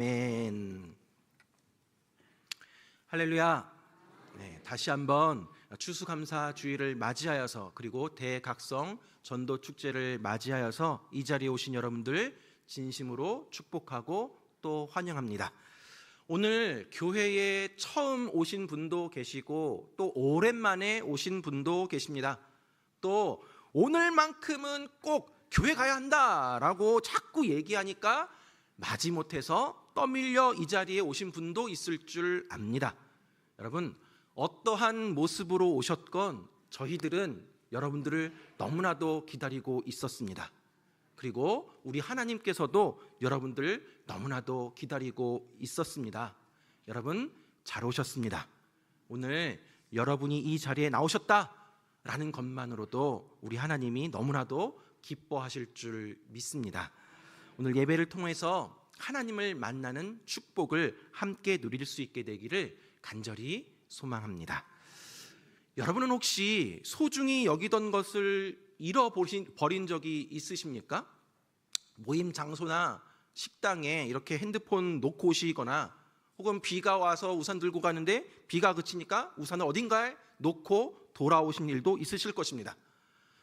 아멘. 할렐루야. 다시 한번 추수감사주의를 맞이하여서 그리고 대각성 전도축제를 맞이하여서 이 자리에 오신 여러분들 진심으로 축복하고 또 환영합니다. 오늘 교회에 처음 오신 분도 계시고 또 오랜만에 오신 분도 계십니다. 또 오늘만큼은 꼭 교회 가야 한다라고 자꾸 얘기하니까 마지못해서 떠밀려 이 자리에 오신 분도 있을 줄 압니다. 여러분, 어떠한 모습으로 오셨건 저희들은 여러분들을 너무나도 기다리고 있었습니다. 그리고 우리 하나님께서도 여러분들 너무나도 기다리고 있었습니다. 여러분 잘 오셨습니다. 오늘 여러분이 이 자리에 나오셨다라는 것만으로도 우리 하나님이 너무나도 기뻐하실 줄 믿습니다. 오늘 예배를 통해서 하나님을 만나는 축복을 함께 누릴 수 있게 되기를 간절히 소망합니다. 여러분은 혹시 소중히 여기던 것을 잃어버린 적이 있으십니까? 모임 장소나 식당에 이렇게 핸드폰 놓고 오시거나 혹은 비가 와서 우산 들고 가는데 비가 그치니까 우산을 어딘가에 놓고 돌아오신 일도 있으실 것입니다.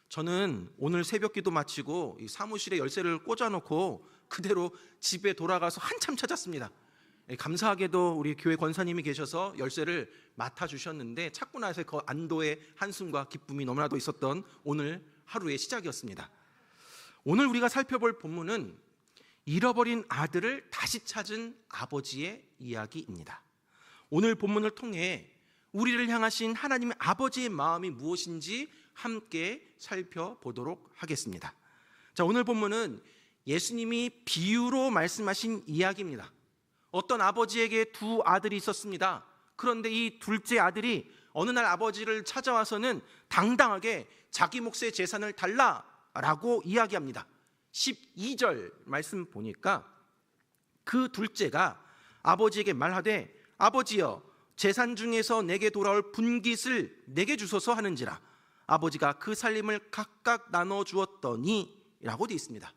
저는 오늘 새벽기도 마치고 이 사무실에 열쇠를 꽂아놓고 그대로 집에 돌아가서 한참 찾았습니다. 감사하게도 우리 교회 권사님이 계셔서 열쇠를 맡아주셨는데 찾고 나서 그 안도의 한숨과 기쁨이 너무나도 있었던 오늘 하루의 시작이었습니다. 오늘 우리가 살펴볼 본문은 잃어버린 아들을 다시 찾은 아버지의 이야기입니다. 오늘 본문을 통해 우리를 향하신 하나님의 아버지의 마음이 무엇인지 함께 살펴보도록 하겠습니다. 자, 오늘 본문은 예수님이 비유로 말씀하신 이야기입니다. 어떤 아버지에게 두 아들이 있었습니다. 그런데 이 둘째 아들이 어느 날 아버지를 찾아와서는 당당하게 자기 몫의 재산을 달라라고 이야기합니다. 12절 말씀 보니까 그 둘째가 아버지에게 말하되 아버지여 재산 중에서 내게 돌아올 분깃을 내게 주소서 하는지라 아버지가 그 살림을 각각 나눠 주었더니 라고 되어 있습니다.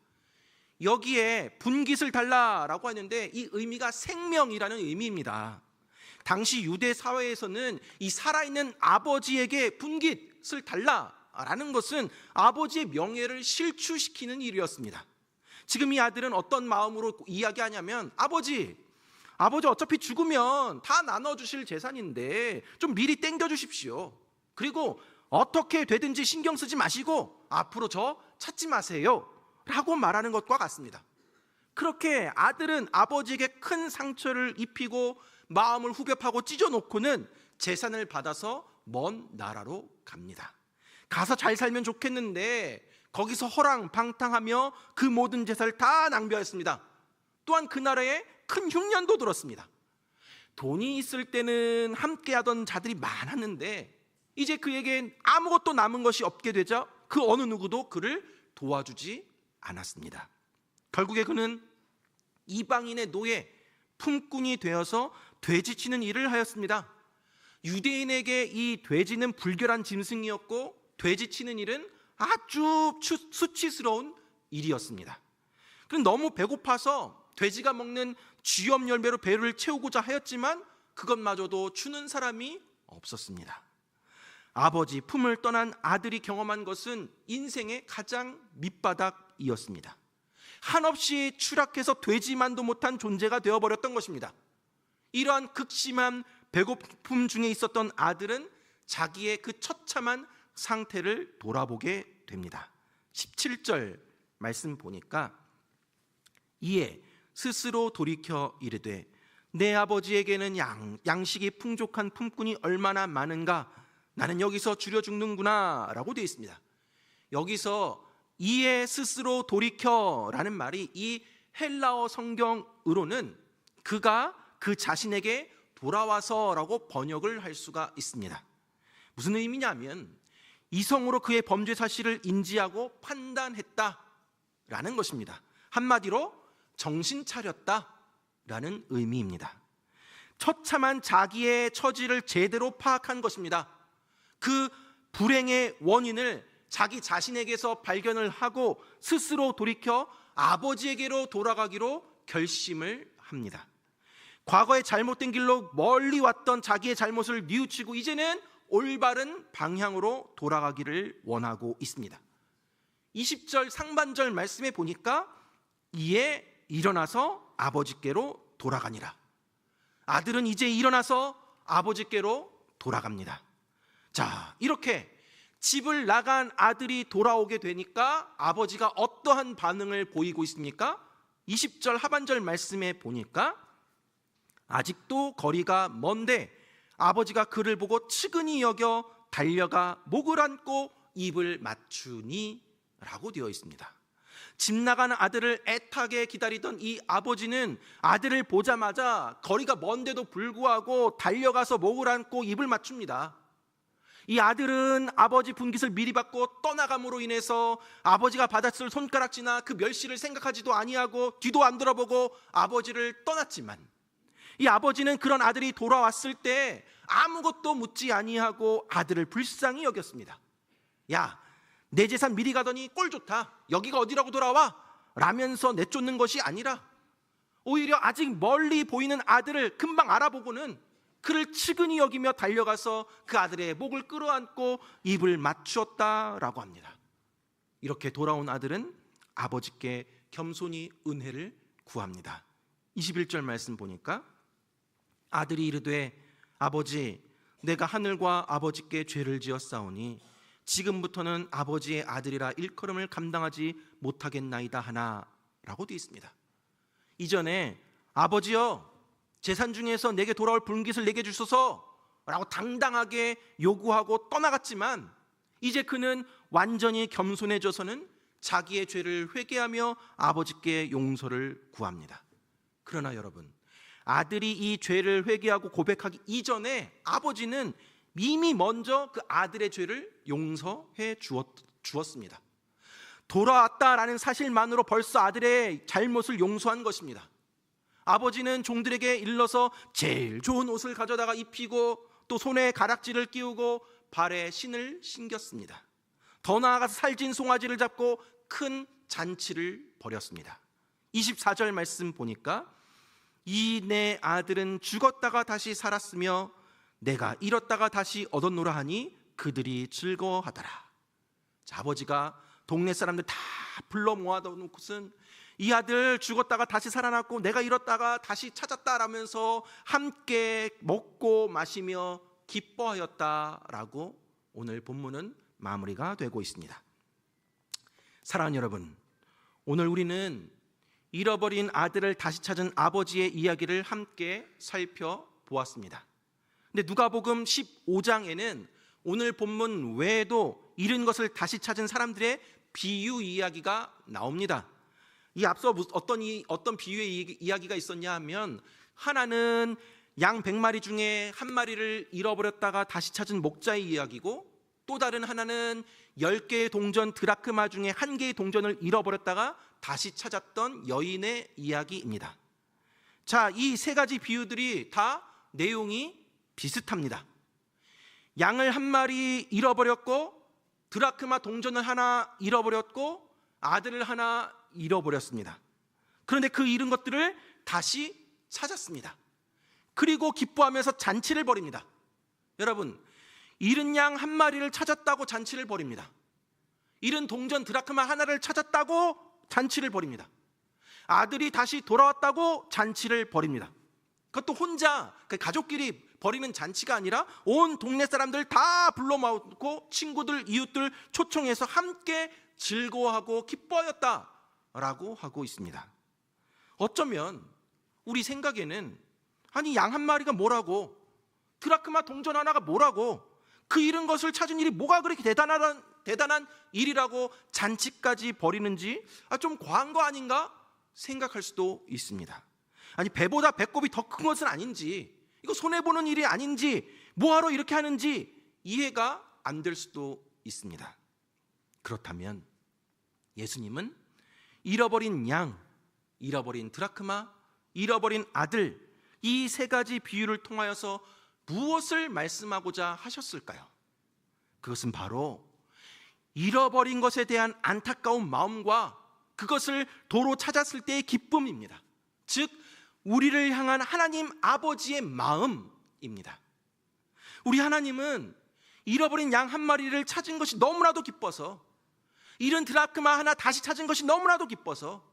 여기에 분깃을 달라라고 하는데 이 의미가 생명이라는 의미입니다. 당시 유대 사회에서는 이 살아있는 아버지에게 분깃을 달라라는 것은 아버지의 명예를 실추시키는 일이었습니다. 지금 이 아들은 어떤 마음으로 이야기하냐면 아버지 어차피 죽으면 다 나눠주실 재산인데 좀 미리 땡겨주십시오. 그리고 어떻게 되든지 신경 쓰지 마시고 앞으로 저 찾지 마세요 라고 말하는 것과 같습니다. 그렇게 아들은 아버지에게 큰 상처를 입히고 마음을 후벼파고 찢어놓고는 재산을 받아서 먼 나라로 갑니다. 가서 잘 살면 좋겠는데 거기서 허랑방탕하며 그 모든 재산을 다 낭비하였습니다. 또한 그 나라에 큰 흉년도 들었습니다. 돈이 있을 때는 함께하던 자들이 많았는데 이제 그에겐 아무것도 남은 것이 없게 되자 그 어느 누구도 그를 도와주지 않았습니다. 결국에 그는 이방인의 노예, 품꾼이 되어서 돼지치는 일을 하였습니다. 유대인에게 이 돼지는 불결한 짐승이었고 돼지치는 일은 아주 수치스러운 일이었습니다. 그는 너무 배고파서 돼지가 먹는 쥐염 열매로 배를 채우고자 하였지만 그것마저도 주는 사람이 없었습니다. 아버지 품을 떠난 아들이 경험한 것은 인생의 가장 밑바닥이었습니다. 한없이 추락해서 되지만도 못한 존재가 되어버렸던 것입니다. 이러한 극심한 배고픔 중에 있었던 아들은 자기의 그 처참한 상태를 돌아보게 됩니다. 17절 말씀 보니까 이에 스스로 돌이켜 이르되 내 아버지에게는 양식이 풍족한 품꾼이 얼마나 많은가 나는 여기서 줄여 죽는구나 라고 되어 있습니다. 여기서 이에 스스로 돌이켜라는 말이 이 헬라어 성경으로는 그가 그 자신에게 돌아와서라고 번역을 할 수가 있습니다. 무슨 의미냐면 이성으로 그의 범죄 사실을 인지하고 판단했다라는 것입니다. 한마디로 정신 차렸다라는 의미입니다. 처참한 자기의 처지를 제대로 파악한 것입니다. 그 불행의 원인을 자기 자신에게서 발견을 하고 스스로 돌이켜 아버지에게로 돌아가기로 결심을 합니다. 과거의 잘못된 길로 멀리 왔던 자기의 잘못을 뉘우치고 이제는 올바른 방향으로 돌아가기를 원하고 있습니다. 20절 상반절 말씀에 보니까 이에 일어나서 아버지께로 돌아가니라. 아들은 이제 일어나서 아버지께로 돌아갑니다. 자, 이렇게 집을 나간 아들이 돌아오게 되니까 아버지가 어떠한 반응을 보이고 있습니까? 20절 하반절 말씀에 보니까 아직도 거리가 먼데 아버지가 그를 보고 측은히 여겨 달려가 목을 안고 입을 맞추니 라고 되어 있습니다. 집 나가는 아들을 애타게 기다리던 이 아버지는 아들을 보자마자 거리가 먼데도 불구하고 달려가서 목을 안고 입을 맞춥니다. 이 아들은 아버지 분깃을 미리 받고 떠나감으로 인해서 아버지가 받았을 손가락질이나 그 멸시를 생각하지도 아니하고 뒤도 안 돌아보고 아버지를 떠났지만, 이 아버지는 그런 아들이 돌아왔을 때 아무것도 묻지 아니하고 아들을 불쌍히 여겼습니다. 야, 내 재산 미리 가더니 꼴 좋다, 여기가 어디라고 돌아와? 라면서 내쫓는 것이 아니라 오히려 아직 멀리 보이는 아들을 금방 알아보고는 그를 측은히 여기며 달려가서 그 아들의 목을 끌어안고 입을 맞추었다라고 합니다. 이렇게 돌아온 아들은 아버지께 겸손히 은혜를 구합니다. 21절 말씀 보니까 아들이 이르되 아버지, 내가 하늘과 아버지께 죄를 지었사오니 지금부터는 아버지의 아들이라 일컬음을 감당하지 못하겠나이다 하나 라고 되어 있습니다. 이전에 아버지여, 재산 중에서 내게 돌아올 분깃을 내게 주소서 라고 당당하게 요구하고 떠나갔지만 이제 그는 완전히 겸손해져서는 자기의 죄를 회개하며 아버지께 용서를 구합니다. 그러나 여러분, 아들이 이 죄를 회개하고 고백하기 이전에 아버지는 이미 먼저 그 아들의 죄를 용서해 주었습니다. 돌아왔다라는 사실만으로 벌써 아들의 잘못을 용서한 것입니다. 아버지는 종들에게 일러서 제일 좋은 옷을 가져다가 입히고 또 손에 가락지를 끼우고 발에 신을 신겼습니다. 더 나아가서 살진 송아지를 잡고 큰 잔치를 벌였습니다. 24절 말씀 보니까 이 내 아들은 죽었다가 다시 살았으며 내가 잃었다가 다시 얻었노라 하니 그들이 즐거워하더라. 자, 아버지가 동네 사람들 다 불러 모아놓고선 이 아들 죽었다가 다시 살아났고 내가 잃었다가 다시 찾았다라면서 함께 먹고 마시며 기뻐하였다라고 오늘 본문은 마무리가 되고 있습니다. 사랑하는 여러분, 오늘 우리는 잃어버린 아들을 다시 찾은 아버지의 이야기를 함께 살펴보았습니다. 근데 누가복음 15장에는 오늘 본문 외에도 잃은 것을 다시 찾은 사람들의 비유 이야기가 나옵니다. 이 앞서 어떤 비유의 이야기가 있었냐 하면, 하나는 양 100마리 중에 한 마리를 잃어버렸다가 다시 찾은 목자의 이야기고, 또 다른 하나는 10개의 동전 드라크마 중에 1개의 동전을 잃어버렸다가 다시 찾았던 여인의 이야기입니다. 자, 이 세 가지 비유들이 다 내용이 비슷합니다. 양을 한 마리 잃어버렸고, 드라크마 동전을 하나 잃어버렸고, 아들을 하나 잃어버렸습니다. 그런데 그 잃은 것들을 다시 찾았습니다. 그리고 기뻐하면서 잔치를 벌입니다. 여러분, 잃은 양 한 마리를 찾았다고 잔치를 벌입니다. 잃은 동전 드라크마 하나를 찾았다고 잔치를 벌입니다. 아들이 다시 돌아왔다고 잔치를 벌입니다. 그것도 혼자, 가족끼리 벌이는 잔치가 아니라 온 동네 사람들 다 불러 모으고 친구들, 이웃들 초청해서 함께 즐거워하고 기뻐하였다라고 하고 있습니다. 어쩌면 우리 생각에는, 아니 양 한 마리가 뭐라고, 드라크마 동전 하나가 뭐라고, 그 잃은 것을 찾은 일이 뭐가 그렇게 대단한 일이라고 잔치까지 벌이는지 좀 과한 거 아닌가 생각할 수도 있습니다. 아니 배보다 배꼽이 더 큰 것은 아닌지, 이거 손해보는 일이 아닌지, 뭐하러 이렇게 하는지 이해가 안 될 수도 있습니다. 그렇다면 예수님은 잃어버린 양, 잃어버린 드라크마, 잃어버린 아들, 이 세 가지 비유를 통하여서 무엇을 말씀하고자 하셨을까요? 그것은 바로 잃어버린 것에 대한 안타까운 마음과 그것을 도로 찾았을 때의 기쁨입니다. 즉 우리를 향한 하나님 아버지의 마음입니다. 우리 하나님은 잃어버린 양 한 마리를 찾은 것이 너무나도 기뻐서, 잃은 드라크마 하나 다시 찾은 것이 너무나도 기뻐서,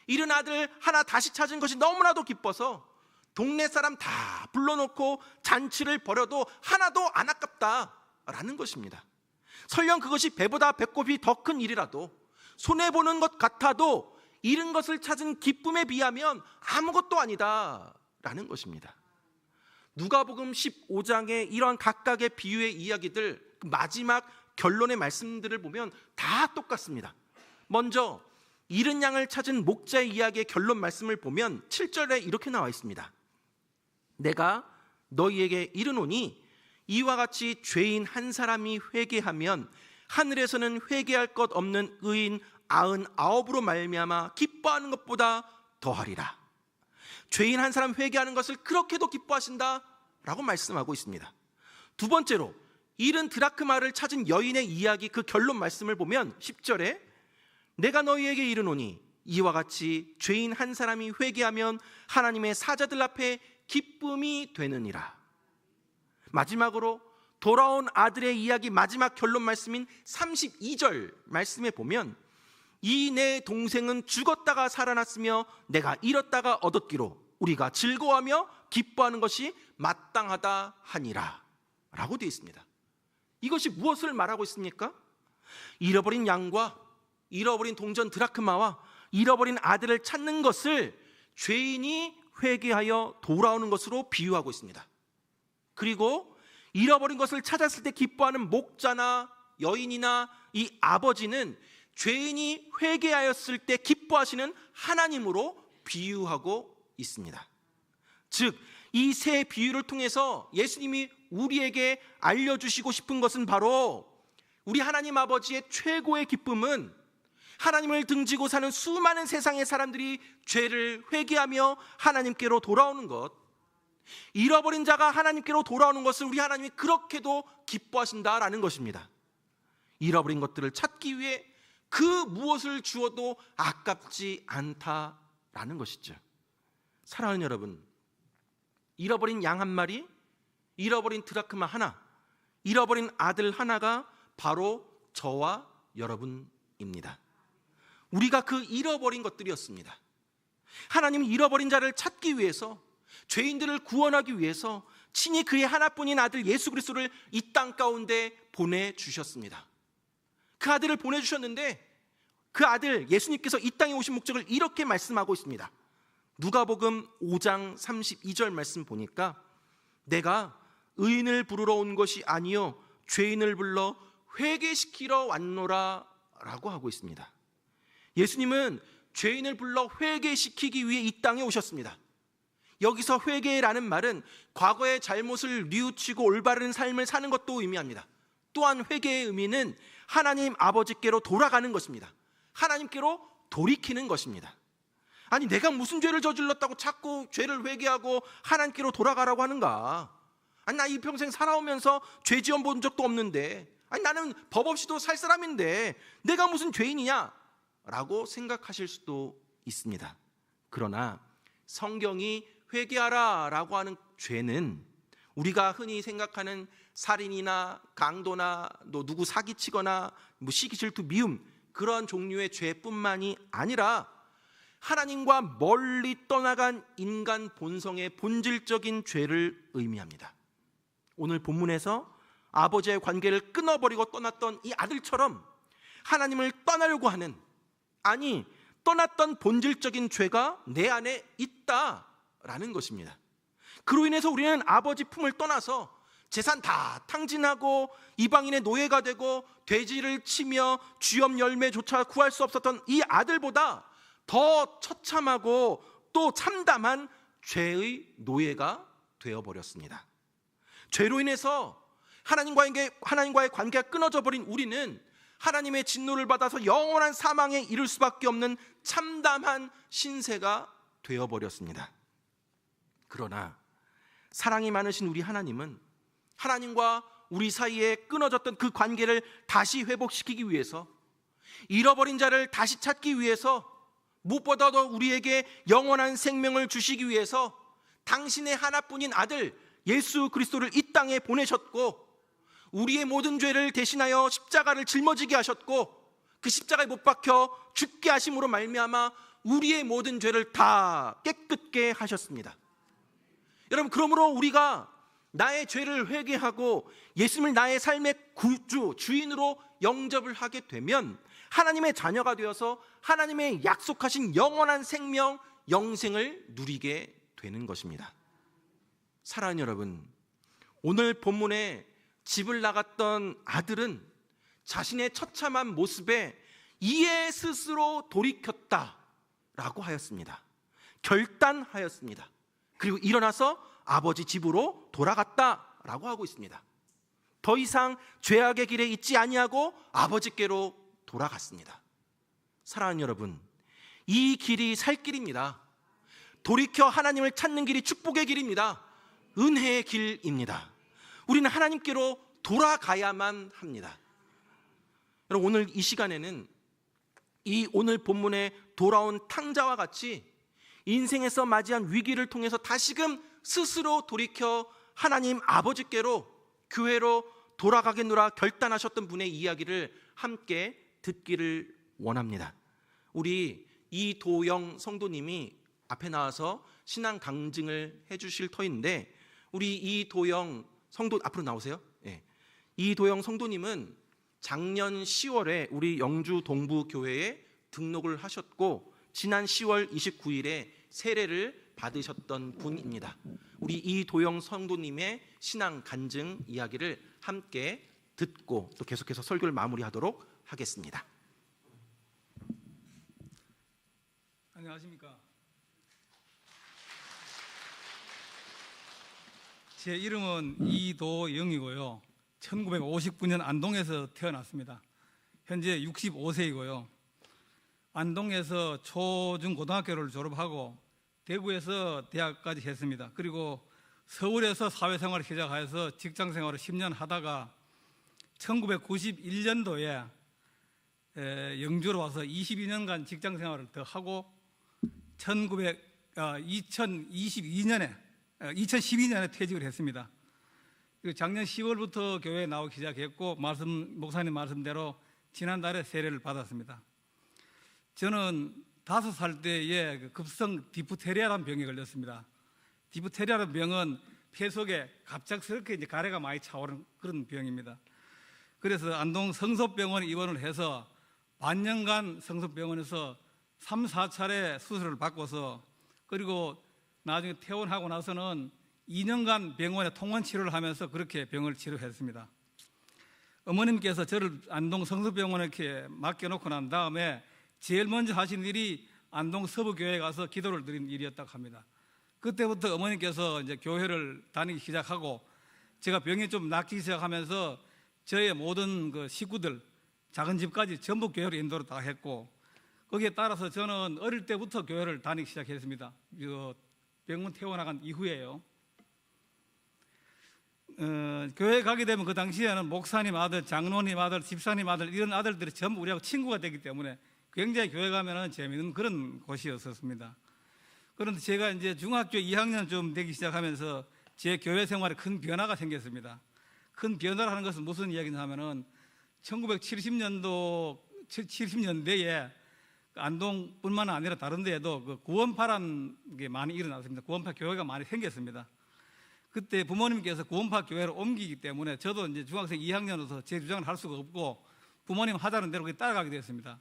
잃은 아들 하나 다시 찾은 것이 너무나도 기뻐서 동네 사람 다 불러놓고 잔치를 벌여도 하나도 안 아깝다라는 것입니다. 설령 그것이 배보다 배꼽이 더 큰 일이라도, 손해보는 것 같아도 잃은 것을 찾은 기쁨에 비하면 아무것도 아니다라는 것입니다. 누가복음 15장의 이러한 각각의 비유의 이야기들, 마지막 결론의 말씀들을 보면 다 똑같습니다. 먼저 잃은 양을 찾은 목자의 이야기의 결론 말씀을 보면 7절에 이렇게 나와 있습니다. 내가 너희에게 이르노니 이와 같이 죄인 한 사람이 회개하면 하늘에서는 회개할 것 없는 의인 99으로 말미암아 기뻐하는 것보다 더하리라. 죄인 한 사람 회개하는 것을 그렇게도 기뻐하신다라고 말씀하고 있습니다. 두 번째로 잃은 드라크마를 찾은 여인의 이야기, 그 결론 말씀을 보면 10절에 내가 너희에게 이르노니 이와 같이 죄인 한 사람이 회개하면 하나님의 사자들 앞에 기쁨이 되느니라. 마지막으로 돌아온 아들의 이야기 마지막 결론 말씀인 32절 말씀에 보면 이 내 동생은 죽었다가 살아났으며 내가 잃었다가 얻었기로 우리가 즐거워하며 기뻐하는 것이 마땅하다 하니라 라고 되어 있습니다. 이것이 무엇을 말하고 있습니까? 잃어버린 양과 잃어버린 동전 드라크마와 잃어버린 아들을 찾는 것을 죄인이 회개하여 돌아오는 것으로 비유하고 있습니다. 그리고 잃어버린 것을 찾았을 때 기뻐하는 목자나 여인이나 이 아버지는 죄인이 회개하였을 때 기뻐하시는 하나님으로 비유하고 있습니다. 즉, 이 세 비유를 통해서 예수님이 우리에게 알려주시고 싶은 것은 바로 우리 하나님 아버지의 최고의 기쁨은 하나님을 등지고 사는 수많은 세상의 사람들이 죄를 회개하며 하나님께로 돌아오는 것, 잃어버린 자가 하나님께로 돌아오는 것을 우리 하나님이 그렇게도 기뻐하신다라는 것입니다. 잃어버린 것들을 찾기 위해 그 무엇을 주어도 아깝지 않다라는 것이죠. 사랑하는 여러분, 잃어버린 양 한 마리, 잃어버린 드라크마 하나, 잃어버린 아들 하나가 바로 저와 여러분입니다. 우리가 그 잃어버린 것들이었습니다. 하나님은 잃어버린 자를 찾기 위해서, 죄인들을 구원하기 위해서 친히 그의 하나뿐인 아들 예수 그리스도를 이 땅 가운데 보내주셨습니다. 그 아들을 보내주셨는데 그 아들 예수님께서 이 땅에 오신 목적을 이렇게 말씀하고 있습니다. 누가복음 5장 32절 말씀 보니까 내가 의인을 부르러 온 것이 아니요 죄인을 불러 회개시키러 왔노라 라고 하고 있습니다. 예수님은 죄인을 불러 회개시키기 위해 이 땅에 오셨습니다. 여기서 회개라는 말은 과거의 잘못을 뉘우치고 올바른 삶을 사는 것도 의미합니다. 또한 회개의 의미는 하나님 아버지께로 돌아가는 것입니다. 하나님께로 돌이키는 것입니다. 아니, 내가 무슨 죄를 저질렀다고 자꾸 죄를 회개하고 하나님께로 돌아가라고 하는가? 아니, 나 이 평생 살아오면서 죄 지어 본 적도 없는데, 아니, 나는 법 없이도 살 사람인데 내가 무슨 죄인이냐? 라고 생각하실 수도 있습니다. 그러나 성경이 회개하라 라고 하는 죄는 우리가 흔히 생각하는 살인이나 강도나 또 누구 사기치거나 시기 질투 미움, 그런 종류의 죄뿐만이 아니라 하나님과 멀리 떠나간 인간 본성의 본질적인 죄를 의미합니다. 오늘 본문에서 아버지의 관계를 끊어버리고 떠났던 이 아들처럼 하나님을 떠나려고 하는, 아니 떠났던 본질적인 죄가 내 안에 있다라는 것입니다. 그로 인해서 우리는 아버지 품을 떠나서 재산 다 탕진하고 이방인의 노예가 되고 돼지를 치며 쥐염 열매조차 구할 수 없었던 이 아들보다 더 처참하고 또 참담한 죄의 노예가 되어버렸습니다. 죄로 인해서 하나님과의 관계가 끊어져 버린 우리는 하나님의 진노를 받아서 영원한 사망에 이를 수밖에 없는 참담한 신세가 되어버렸습니다. 그러나 사랑이 많으신 우리 하나님은 하나님과 우리 사이에 끊어졌던 그 관계를 다시 회복시키기 위해서, 잃어버린 자를 다시 찾기 위해서 무엇보다도 우리에게 영원한 생명을 주시기 위해서 당신의 하나뿐인 아들 예수 그리스도를 이 땅에 보내셨고, 우리의 모든 죄를 대신하여 십자가를 짊어지게 하셨고, 그 십자가에 못 박혀 죽게 하심으로 말미암아 우리의 모든 죄를 다 깨끗게 하셨습니다. 여러분, 그러므로 우리가 나의 죄를 회개하고 예수님을 나의 삶의 구주, 주인으로 영접을 하게 되면 하나님의 자녀가 되어서 하나님의 약속하신 영원한 생명, 영생을 누리게 되는 것입니다. 사랑하는 여러분, 오늘 본문에 집을 나갔던 아들은 자신의 처참한 모습에 이에 스스로 돌이켰다라고 하였습니다. 결단하였습니다. 그리고 일어나서 아버지 집으로 돌아갔다라고 하고 있습니다. 더 이상 죄악의 길에 있지 아니하고 아버지께로 돌아갔습니다. 사랑하는 여러분, 이 길이 살 길입니다. 돌이켜 하나님을 찾는 길이 축복의 길입니다. 은혜의 길입니다. 우리는 하나님께로 돌아가야만 합니다. 여러분, 오늘 이 시간에는 이 오늘 본문에 돌아온 탕자와 같이 인생에서 맞이한 위기를 통해서 다시금 스스로 돌이켜 하나님 아버지께로, 교회로 돌아가겠노라 결단하셨던 분의 이야기를 함께 듣기를 원합니다. 우리 이도영 성도님이 앞에 나와서 신앙 강증을 해주실 터인데, 우리 이도영 성도 앞으로 나오세요. 네. 이도영 성도님은 작년 10월에 우리 영주 동부교회에 등록을 하셨고, 지난 10월 29일에 세례를 받으셨던 분입니다. 우리 이도영 성도님의 신앙 간증 이야기를 함께 듣고 또 계속해서 설교를 마무리하도록 하겠습니다. 안녕하십니까. 제 이름은 이도영이고요. 1959년 안동에서 태어났습니다. 현재 65세이고요. 안동에서 초중고등학교를 졸업하고 대구에서 대학까지 했습니다. 그리고 서울에서 사회생활을 시작해서 직장생활을 10년 하다가 1991년도에 영주로 와서 22년간 직장생활을 더 하고 2012년에 퇴직을 했습니다. 그리고 작년 10월부터 교회에 나오기 시작했고, 목사님 말씀대로 지난달에 세례를 받았습니다. 저는 5살 때에 급성 디프테리아라는 병에 걸렸습니다. 디프테리아라는 병은 폐 속에 갑작스럽게 이제 가래가 많이 차오르는 그런 병입니다. 그래서 안동 성소병원에 입원을 해서 반년간 성소병원에서 3, 4차례 수술을 받고서, 그리고 나중에 퇴원하고 나서는 2년간 병원에 통원 치료를 하면서 그렇게 병을 치료했습니다. 어머님께서 저를 안동 성소병원에 이렇게 맡겨놓고 난 다음에 제일 먼저 하신 일이 안동 서부교회에 가서 기도를 드린 일이었다고 합니다. 그때부터 어머님께서 이제 교회를 다니기 시작하고, 제가 병이 좀 낫기 시작하면서 저의 모든 그 식구들, 작은 집까지 전부 교회로 인도를 다 했고, 거기에 따라서 저는 어릴 때부터 교회를 다니기 시작했습니다. 병원 퇴원하간 이후에요. 교회 가게 되면 그 당시에는 목사님 아들, 장로님 아들, 집사님 아들, 이런 아들들이 전부 우리하고 친구가 되기 때문에 굉장히 교회 가면은 재미있는 그런 곳이었었습니다. 그런데 제가 이제 중학교 2학년 좀 되기 시작하면서 제 교회 생활에 큰 변화가 생겼습니다. 큰 변화라는 것은 무슨 이야기냐면은 1970년대에 안동뿐만 아니라 다른 데에도 그 구원파라는 게 많이 일어났습니다. 구원파 교회가 많이 생겼습니다. 그때 부모님께서 구원파 교회로 옮기기 때문에 저도 이제 중학생 2학년으로서 제 주장을 할 수가 없고 부모님 하자는 대로 따라가게 됐습니다.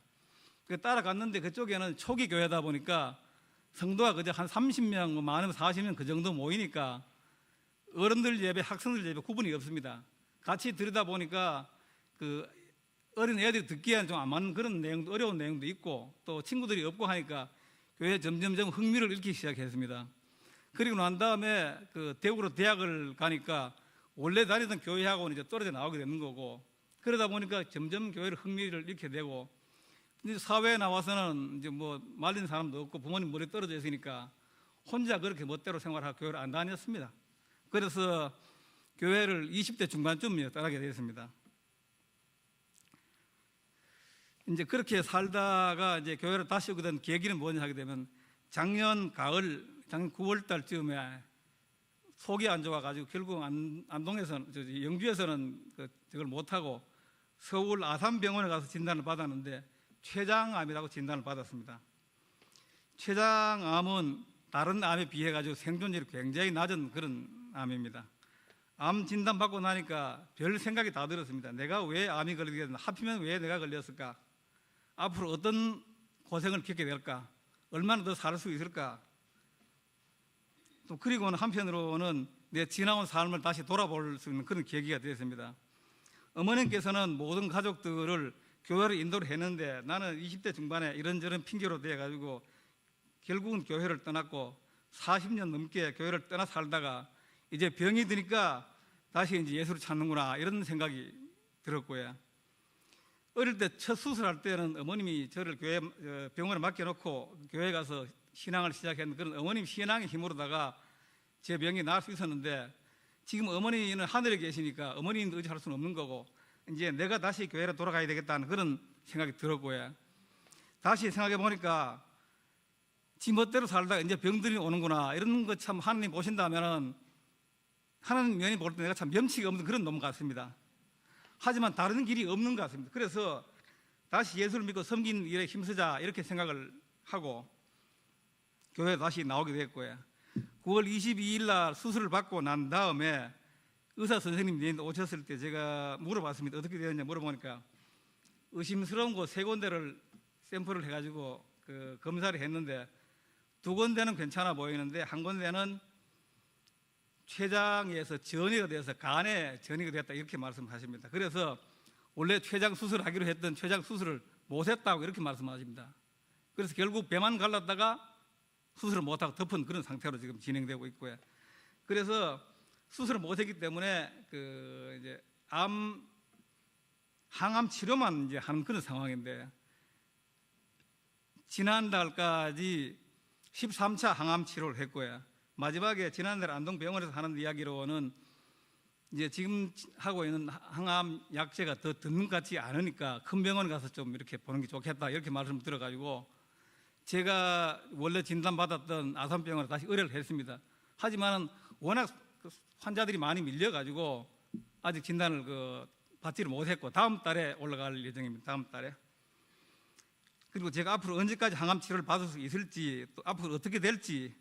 따라갔는데 그쪽에는 초기 교회다 보니까 성도가 그저 한 30명, 많으면 40명 그 정도 모이니까 어른들 예배, 학생들 예배 구분이 없습니다. 같이 들으다 보니까 그 어린 애들이 듣기에는 좀 안 맞는 그런 내용도, 어려운 내용도 있고 또 친구들이 없고 하니까 교회에 점점점 흥미를 잃기 시작했습니다. 그리고 난 다음에 그 대구로 대학을 가니까 원래 다니던 교회하고는 이제 떨어져 나오게 되는 거고, 그러다 보니까 점점 교회를 흥미를 잃게 되고, 이제 사회에 나와서는 이제 뭐 말린 사람도 없고 부모님 머리 떨어져 있으니까 혼자 그렇게 멋대로 생활하고 교회를 안 다녔습니다. 그래서 교회를 20대 중반쯤 떠나게 되었습니다. 이제 그렇게 살다가 이제 교회를 다시 오게 된 계기는 뭐냐 하게 되면 작년 가을, 작년 9월 달쯤에 속이 안 좋아가지고 결국 안동에서는, 영주에서는 그걸 못하고 서울 아산병원에 가서 진단을 받았는데 췌장암이라고 진단을 받았습니다. 췌장암은 다른 암에 비해 가지고 생존율이 굉장히 낮은 그런 암입니다. 암 진단 받고 나니까 별 생각이 다 들었습니다. 내가 왜 암이 걸리게 됐나? 하필이면 왜 내가 걸렸을까? 앞으로 어떤 고생을 겪게 될까? 얼마나 더 살 수 있을까? 또 그리고는 한편으로는 내 지나온 삶을 다시 돌아볼 수 있는 그런 계기가 되었습니다. 어머님께서는 모든 가족들을 교회를 인도를 했는데 나는 20대 중반에 이런저런 핑계로 되어가지고 결국은 교회를 떠났고 40년 넘게 교회를 떠나 살다가 이제 병이 드니까 다시 이제 예수를 찾는구나 이런 생각이 들었고요. 어릴 때 첫 수술할 때는 어머님이 저를 병원에 맡겨놓고 교회 가서 신앙을 시작했는데 그런 어머님 신앙의 힘으로다가 제 병이 나을 수 있었는데 지금 어머니는 하늘에 계시니까 어머니는 의지할 수는 없는 거고 이제 내가 다시 교회로 돌아가야 되겠다는 그런 생각이 들었고요. 다시 생각해 보니까 지 멋대로 살다가 이제 병들이 오는구나 이런 거 참 하나님 보신다면은 하나님 면이 볼 때 내가 참 염치가 없는 그런 놈 같습니다. 하지만 다른 길이 없는 것 같습니다. 그래서 다시 예수를 믿고 섬기는 일에 힘쓰자 이렇게 생각을 하고 교회에 다시 나오게 됐고요. 9월 22일 날 수술을 받고 난 다음에 의사 선생님이 오셨을 때 제가 물어봤습니다. 어떻게 되었냐 물어보니까 의심스러운 곳 3군데를 샘플을 해가지고 검사를 했는데 2군데는 괜찮아 보이는데 한 군데는 췌장에서 전이가 돼서 간에 전이가 됐다 이렇게 말씀하십니다. 그래서 원래 췌장 수술하기로 했던 췌장 수술을 못했다고 이렇게 말씀하십니다. 그래서 결국 배만 갈랐다가 수술을 못하고 덮은 그런 상태로 지금 진행되고 있고요. 그래서 수술을 못했기 때문에 이제 항암 치료만 이제 하는 그런 상황인데 지난달까지 13차 항암 치료를 했고요. 마지막에 지난달 안동병원에서 하는 이야기로는 이제 지금 하고 있는 항암 약제가 더 듣는 것 같지 않으니까 큰 병원 가서 좀 이렇게 보는 게 좋겠다 이렇게 말씀을 들어가지고 제가 원래 진단받았던 아산병원에 다시 의뢰를 했습니다. 하지만 워낙 환자들이 많이 밀려가지고 아직 진단을 받지를 못했고 다음 달에 올라갈 예정입니다. 다음 달에. 그리고 제가 앞으로 언제까지 항암 치료를 받을 수 있을지 또 앞으로 어떻게 될지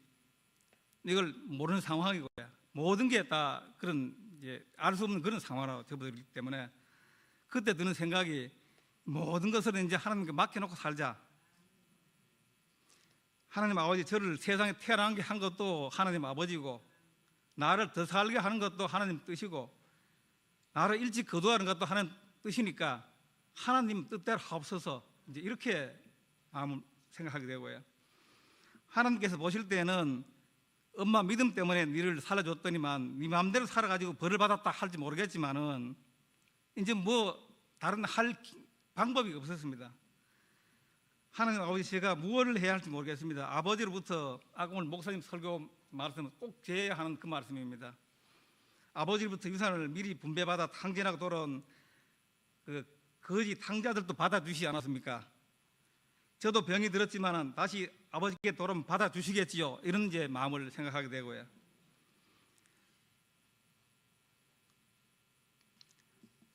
이걸 모르는 상황이고요. 모든 게 다 그런 알 수 없는 그런 상황으로 접어들기 때문에 그때 드는 생각이 모든 것을 이제 하나님께 맡겨놓고 살자. 하나님 아버지 저를 세상에 태어나게 한 것도 하나님 아버지고 나를 더 살게 하는 것도 하나님 뜻이고 나를 일찍 거두하는 것도 하나님 뜻이니까 하나님 뜻대로 하옵소서 이제 이렇게 마음을 생각하게 되고요. 하나님께서 보실 때는 엄마 믿음 때문에 니를 살려줬더니만 네 마음대로 살아가지고 벌을 받았다 할지 모르겠지만은 이제 뭐 다른 할 방법이 없었습니다. 하나님 아버지 제가 무엇을 해야 할지 모르겠습니다. 아버지로부터 오늘 목사님 설교 말씀은 꼭 제어야 하는 그 말씀입니다. 아버지로부터 유산을 미리 분배받아 탕진하고 돌아온 거지 탕자들도 받아주시지 않았습니까? 저도 병이 들었지만 다시 아버지께 돌아오면 받아주시겠지요. 이런 이제 마음을 생각하게 되고요.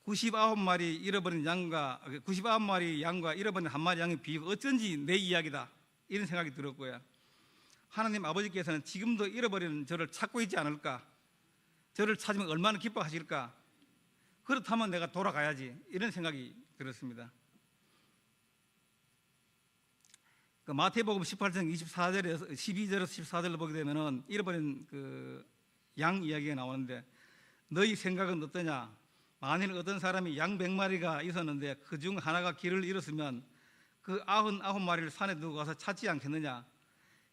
(99마리) 잃어버린 양과 99마리 양과 잃어버린 1마리 양의 비유가 어쩐지 내 이야기다 이런 생각이 들었고요. 하나님 아버지께서는 지금도 잃어버린 저를 찾고 있지 않을까? 저를 찾으면 얼마나 기뻐하실까? 그렇다면 내가 돌아가야지 이런 생각이 들었습니다. 마태복음 18장 24절에서 12절에서 14절을 보게 되면은 잃어버린 양 이야기가 나오는데 너희 생각은 어떠냐? 만일 어떤 사람이 양 100마리가 있었는데 그중 하나가 길을 잃었으면 그 99마리를 산에 두고 가서 찾지 않겠느냐?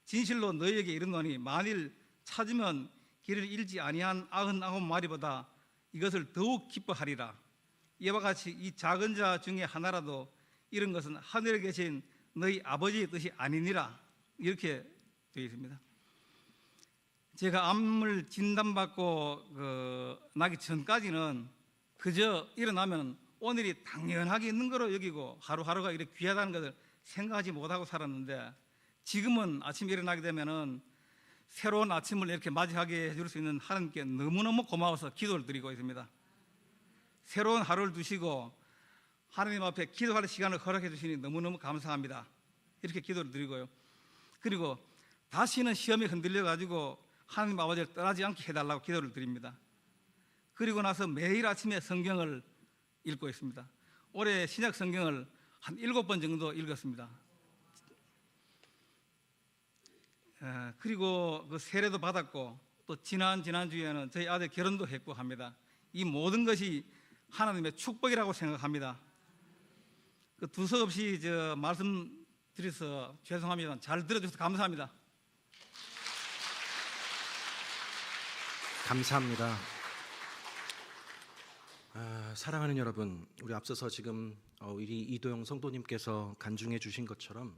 진실로 너희에게 이르노니 만일 찾으면 길을 잃지 아니한 99마리보다 이것을 더욱 기뻐하리라. 이와 같이 이 작은 자 중에 하나라도 잃은 것은 하늘에 계신 너희 아버지의 뜻이 아니니라 이렇게 되어 있습니다. 제가 암을 진단받고 나기 전까지는 그저 일어나면 오늘이 당연하게 있는 거로 여기고 하루하루가 이렇게 귀하다는 것을 생각하지 못하고 살았는데, 지금은 아침에 일어나게 되면은 새로운 아침을 이렇게 맞이하게 해줄 수 있는 하나님께 너무너무 고마워서 기도를 드리고 있습니다. 새로운 하루를 두시고 하나님 앞에 기도할 시간을 허락해 주시니 너무너무 감사합니다. 이렇게 기도를 드리고요. 그리고 다시는 시험에 흔들려 가지고 하나님 아버지를 떠나지 않게 해달라고 기도를 드립니다. 그리고 나서 매일 아침에 성경을 읽고 있습니다. 올해 신약 성경을 한 7번 정도 읽었습니다. 그리고 그 세례도 받았고, 또 지난주에는 저희 아들 결혼도 했고 합니다. 이 모든 것이 하나님의 축복이라고 생각합니다. 그 두서없이 말씀드려서 죄송합니다. 잘 들어주셔서 감사합니다. 감사합니다. 사랑하는 여러분, 우리 앞서서 지금 우리 이도영 성도님께서 간증해 주신 것처럼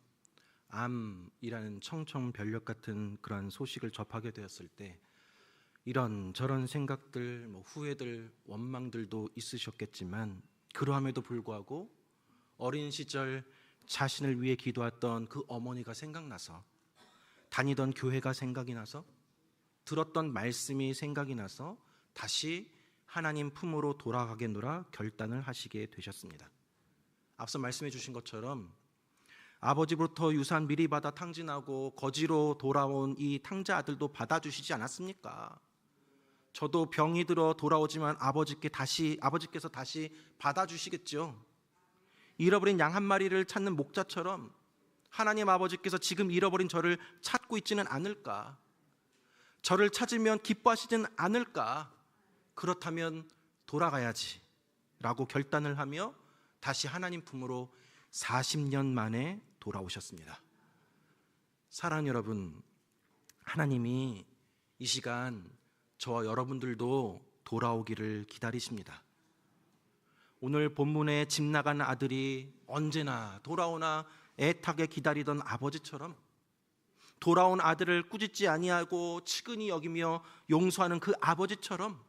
암이라는 청천벽력 같은 그런 소식을 접하게 되었을 때 이런 저런 생각들, 후회들, 원망들도 있으셨겠지만, 그러함에도 불구하고 어린 시절 자신을 위해 기도했던 그 어머니가 생각나서, 다니던 교회가 생각이 나서, 들었던 말씀이 생각이 나서 다시 하나님 품으로 돌아가겠노라 결단을 하시게 되셨습니다. 앞서 말씀해 주신 것처럼 아버지부터 유산 미리 받아 탕진하고 거지로 돌아온 이 탕자 아들도 받아주시지 않았습니까? 저도 병이 들어 돌아오지만 아버지께서 다시 받아주시겠죠. 잃어버린 양 한 마리를 찾는 목자처럼 하나님 아버지께서 지금 잃어버린 저를 찾고 있지는 않을까? 저를 찾으면 기뻐하시지는 않을까? 그렇다면 돌아가야지 라고 결단을 하며 다시 하나님 품으로 40년 만에 돌아오셨습니다. 사랑하는 여러분, 하나님이 이 시간 저와 여러분들도 돌아오기를 기다리십니다. 오늘 본문에 집 나간 아들이 언제나 돌아오나 애타게 기다리던 아버지처럼, 돌아온 아들을 꾸짖지 아니하고 측은히 여기며 용서하는 그 아버지처럼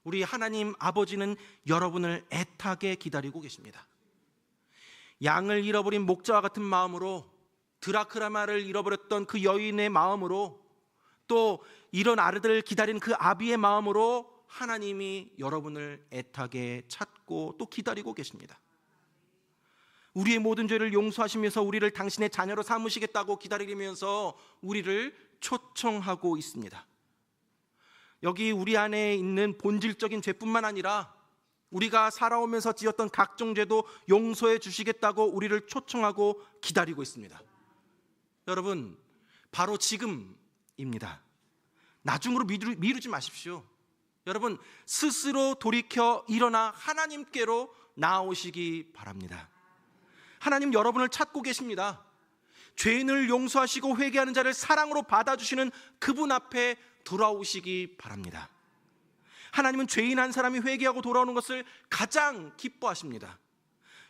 우리 하나님 아버지는 여러분을 애타게 기다리고 계십니다. 양을 잃어버린 목자와 같은 마음으로, 드라크라마를 잃어버렸던 그 여인의 마음으로, 또 이런 아들을 기다리는 그 아비의 마음으로 하나님이 여러분을 애타게 찾고 또 기다리고 계십니다. 우리의 모든 죄를 용서하시면서 우리를 당신의 자녀로 삼으시겠다고 기다리면서 우리를 초청하고 있습니다. 여기 우리 안에 있는 본질적인 죄뿐만 아니라 우리가 살아오면서 지었던 각종 죄도 용서해 주시겠다고 우리를 초청하고 기다리고 있습니다. 여러분, 바로 지금입니다. 나중으로 미루지 마십시오. 여러분, 스스로 돌이켜 일어나 하나님께로 나아오시기 바랍니다. 하나님 여러분을 찾고 계십니다. 죄인을 용서하시고 회개하는 자를 사랑으로 받아주시는 그분 앞에 돌아오시기 바랍니다. 하나님은 죄인 한 사람이 회개하고 돌아오는 것을 가장 기뻐하십니다.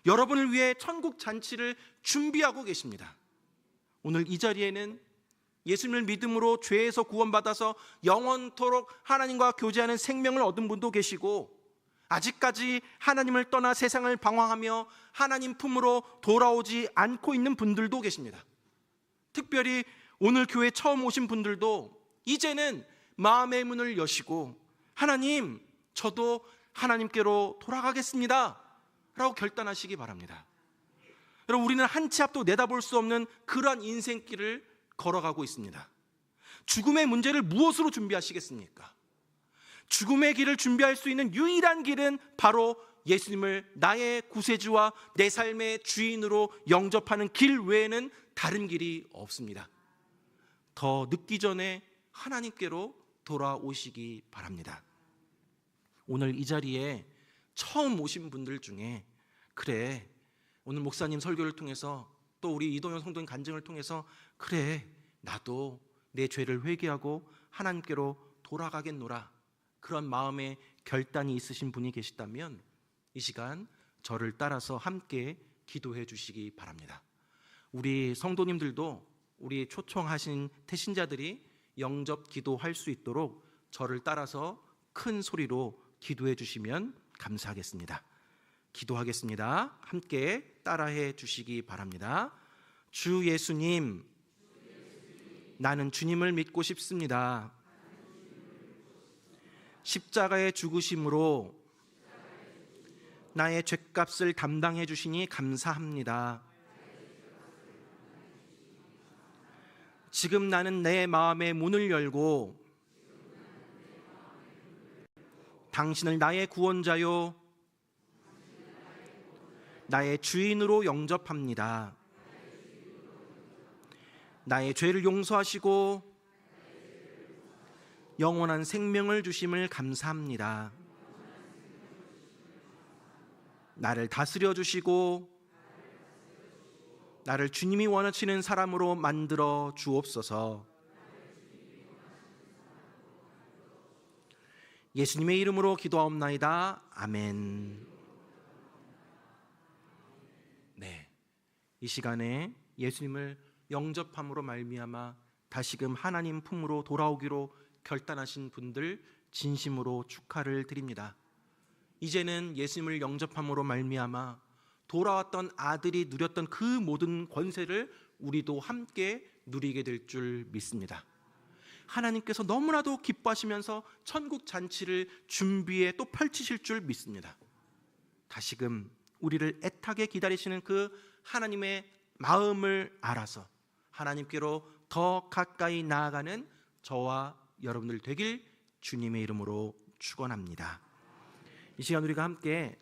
여러분을 위해 천국 잔치를 준비하고 계십니다. 오늘 이 자리에는 예수님을 믿음으로 죄에서 구원받아서 영원토록 하나님과 교제하는 생명을 얻은 분도 계시고, 아직까지 하나님을 떠나 세상을 방황하며 하나님 품으로 돌아오지 않고 있는 분들도 계십니다. 특별히 오늘 교회 처음 오신 분들도 이제는 마음의 문을 여시고, 하나님, 저도 하나님께로 돌아가겠습니다 라고 결단하시기 바랍니다. 여러분, 우리는 한 치 앞도 내다볼 수 없는 그러한 인생길을 걸어가고 있습니다. 죽음의 문제를 무엇으로 준비하시겠습니까? 죽음의 길을 준비할 수 있는 유일한 길은 바로 예수님을 나의 구세주와 내 삶의 주인으로 영접하는 길 외에는 다른 길이 없습니다. 더 늦기 전에 하나님께로 돌아오시기 바랍니다. 오늘 이 자리에 처음 오신 분들 중에, 그래, 오늘 목사님 설교를 통해서 또 우리 이동현 성도님 간증을 통해서, 그래, 나도 내 죄를 회개하고 하나님께로 돌아가겠노라, 그런 마음의 결단이 있으신 분이 계시다면 이 시간 저를 따라서 함께 기도해 주시기 바랍니다. 우리 성도님들도 우리 초청하신 태신자들이 영접 기도할 수 있도록 저를 따라서 큰 소리로 기도해 주시면 감사하겠습니다. 기도하겠습니다. 함께 따라해 주시기 바랍니다. 주 예수님, 나는 주님을 믿고 싶습니다. 십자가의 죽으심으로 나의 죗값을 담당해 주시니 감사합니다. 지금 나는 내 마음의 문을 열고 당신을 나의 구원자요 나의 주인으로 영접합니다. 나의 죄를 용서하시고 영원한 생명을 주심을 감사합니다. 나를 다스려 주시고 나를 주님이 원하시는 사람으로 만들어 주옵소서. 예수님의 이름으로 기도하옵나이다. 아멘. 네, 이 시간에 예수님을 영접함으로 말미암아 다시금 하나님 품으로 돌아오기로 결단하신 분들 진심으로 축하를 드립니다. 이제는 예수님을 영접함으로 말미암아 돌아왔던 아들이 누렸던 그 모든 권세를 우리도 함께 누리게 될 줄 믿습니다. 하나님께서 너무나도 기뻐하시면서 천국 잔치를 준비해 또 펼치실 줄 믿습니다. 다시금 우리를 애타게 기다리시는 그 하나님의 마음을 알아서 하나님께로 더 가까이 나아가는 저와 여러분들 되길 주님의 이름으로 축원합니다. 이 시간 우리가 함께